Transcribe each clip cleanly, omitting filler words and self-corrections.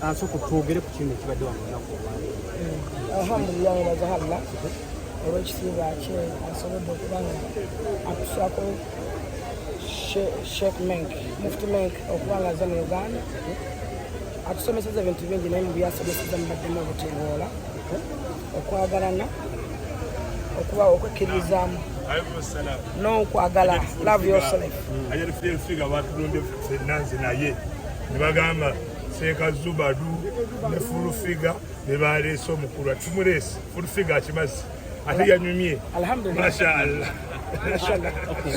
asoko twogere ku kino kibadde wano nako alhamdulillah wazahalla olw'ekitiibwa kye asobodde okuba nga akusako Sheikh Menk Mufti Menk okuba nga azza mu Uganda atusomeseza ebintu bingi naye mu byasomeseza mubaddemu obuteeboola okwagalana okuba okwekkiririzaamu n'okwagala love yourself figa batulonde fenanze naye ne bagamba Seeka Zubadu ne Fulufiga ne baleese omukulu atimuleese Fulufiga akimazi ate yanyumye mashallah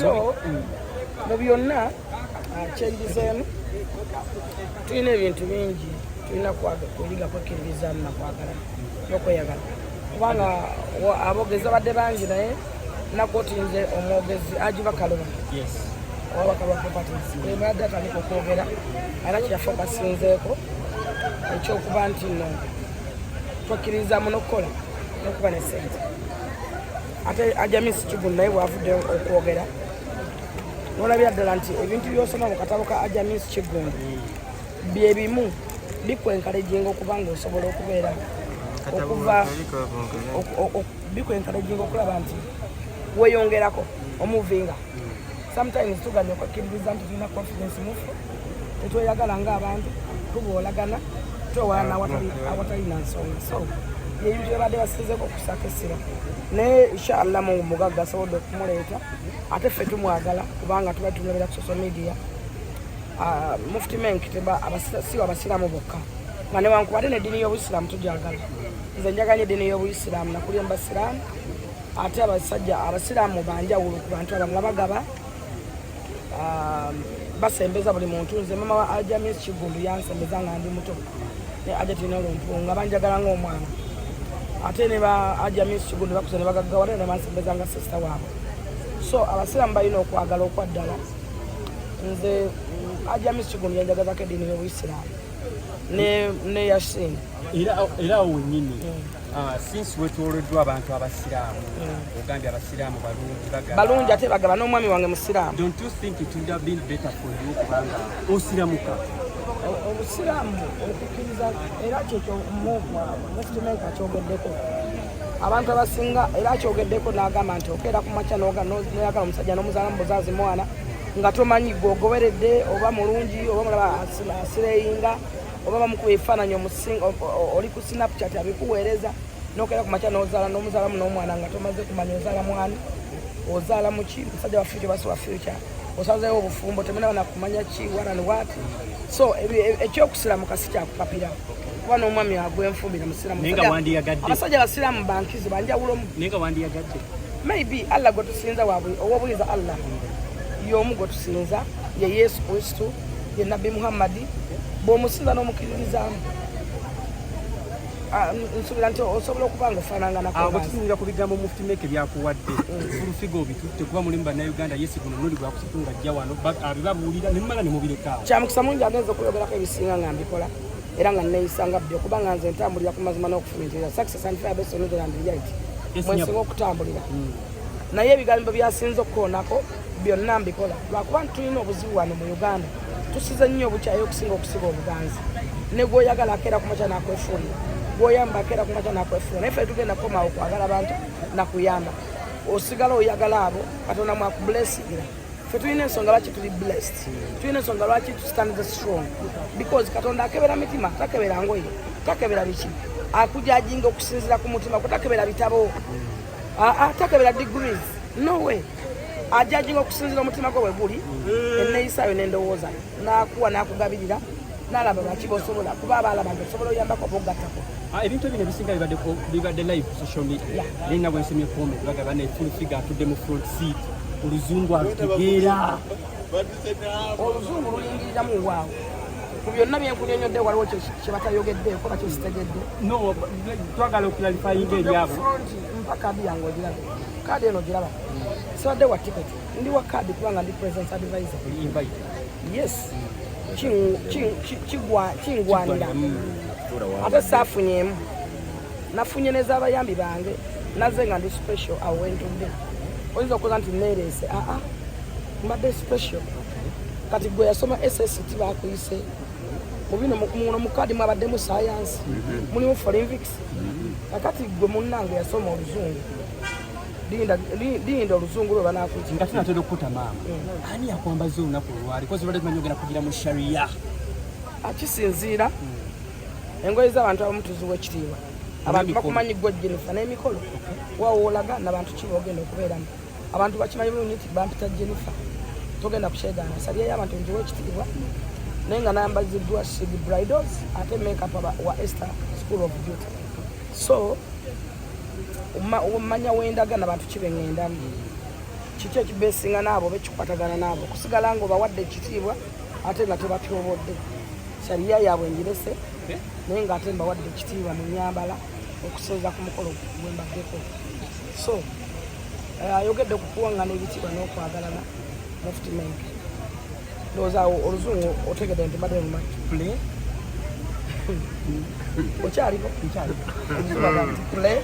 so mu byonna kyenjizeemu tulina ebintu bingi tulina kuyiga kwekkiririzaamu nakwagala n'okweyagala kubanga abogezi badde bangi naye nakotinze omwogezi Ajiba Kaloba owabakaba properties emyadde atandika okwogera era kyeyafokasinzeeko ekyokuba nti no twekkiririzaamu n'okukola n'okuba ne ssente ate Ajamisi Kigulu naye bw'avudde okwogera n'olabira ddala nti ebintu by'osoma mu katabo ka Ajamisi Kigulu bye bimu bikwenkaleginga okuba ng'osobola okubeera okuva bikwenkaleginga okulaba nti weeyongerako omuvinga sometimes tuganya okwekkiririza nti tulina confidence mufu tetweyagala ng'abantu tuboolagana twewalana awatali na nsonga so yebintu byebadde basinzeeko okusaka essira naye inshallah mu mugagga asobodde okumuleeta ate ffe tumwagala kubanga tuba tumulabira ku social media Mufti Menk siwa abasiraamu bokka nga newankubadde n'eddiini y'obuyisiraamu tujagala nze njaganya eddiini y'obuyisiraamu nakulya mubasiraamu ate abasiraamu banjawulo ku bantu abalala bagaba basembeza buli muntu nze mama wa Ajamisi Kigulu yansembeza nga ndi muto ne Ajatina Lumpunga banjagala ng'omwana ate ne ba Ajamisi Kigulu bakuze ne bagaggawala ne bansembeza nga sisita waabwe so abasiraamu balina okwagala okwaddala nze Ajamisi Kigulu yanjagazako eddiini y'obuyisiraamu ne Yasin era wennyini since wetwoleddwa abantu abasiraamu ogambye abasiraamu balungi ate bagaba n'omwami wange musiraamu don't you think it would have been better for you kubanga osiramuka obusiraamu okukkiriza era kyekyo Mufti Menk akyogeddeko abantu abasinga era akyogeddeko n'agamba nti okeera ku makya noyagala omusajja n'omuzaala mu buzaazi mwana nga tomanyi gweogoberedde oba mulungi oba mulaba asireyinga oba bamukuba ebifaananyi oli ku Snapchat abikuweereza n'okeera ku makya n'ozaala n'omuzaalamu n'omwana nga tomaze kumanya ozaala mwani ozaala muki musajja wa future basi wa future osazeewo obufumbo temunaba nakumanya ki what and what so ekyokusiramuka si kyakupapira kuba n'omwami agwenfumbira musiramuabasajja basiraamu bankizi banjawulomu naye nga wandiyagadde maybe Allah gwe tusinza owobuliza Allah y'omu gwe tusinza ye Yesu Kristo ye Nabbi Muhammadi bw'omusinza n'omukkiririzaamu nsuubira nti osobola okuba nga ofaananganako ku bigambo Mufti Menk byakuwadde Fulufiga obitutte kuba mulimu bannayuganda Yesu guno noli gwakusatu ng'ajja wano abibabuulira ne mumala ne mubireka kyamukisa mungi agenza okuyogerako ebisinga nga mbikola era nga neeyisanga byo kuba nga nze ntambulira ku mazima n'okufumiitiriza success and fear based on the reality mwensinga okutambulira naye ebigambo byasinze okukoonako byonna mbikola lwakuba tulina obuzibu wano mu Uganda tusize nnyo obukyayi okusinga okusiba obuganzi ne gwoyagala akeera ku makya nakwefuulira gwoyamba akeera ku makya nakwefuulira naye ffe tugenda kukomawo okwagala abantu nakuyamba osigala oyagala abo Katonda mwakublessingira ffe tulina ensonga lwaki tuli blessed tulina ensonga lwaki tustand strong because Katonda akebera mitima takebera ngoye takebera biki akujajinga okusinzira ku mutima kutakebera bitabo takebera degrees no way ajajinga okusinzira omutima gwo bwe guli enneeyisaayo n'endowooza n'akuwa n'akugabirira n'alaba lwaki b'osobola kuba abaalaba nti osobola oyambako oba ogattako ebintu ebino ebisinga bibadde live social media naye nga bwensomye comment bagamba ne Fulufiga atudde mu front seat oluzungu alutegeera oluzungu luyingiriramu waawe ku byonna byenkunyonyodde waliwo kye batayogeddeeko bakisitegedde no twagala okulalifayinga eryabo mpa kaadi yange ogirabe kaadi eno ogiraba siwadde wa tiketi ndi wa kaadi kubanga ndi presence advisor yes kingwanira ate saafunyeemu nafunye nez'abayambi bange naze nga ndi special awo wentudde oyinza okuza nti neereese mbadde special kati gwe yasoma SST bakuyise mubino muno mukadi mwabaddemu science mulimu forensics akati gwe munnange yasoma oluzungu linda oluzungu lwe banakuti nga tunatera okukuta maama ani yakwambaza olunaku olwali kozi badde tumanyi ogenda kugira mu sharia akisinziira engoye z'abantu abamu tuziwa ekitiibwa abantu bakumanyi gwe Jennifer n'emikolo wawoolaga n'abantu kiba ogenda okubeeramu abantu bakimanyi bulungi nti bampita Jennifer togenda kusheegaana saliyayo abantu njiwa ekitiibwa naye nga nambaziddwa Sig Bridals ate makeup wa Esther School of Beauty so omanya wendaga n'abantu kibe ngendamu kiki ekibeesinga naabo bekikwatagana naabo kusigala ng'obawadde ekitiibwa ate nga tebatyobodde saliya yaabwe njirese naye ng'ate mbawadde ekitiibwa mu nnyambala okusinza ku mukolo gwe mbaddeko so ayogedde ku kuwaŋŋana ebitiibwa n'okwagalana Mufti Menk ndowooza oluzungu otegedde nti mbadde mumaki play okyaliko nkyali play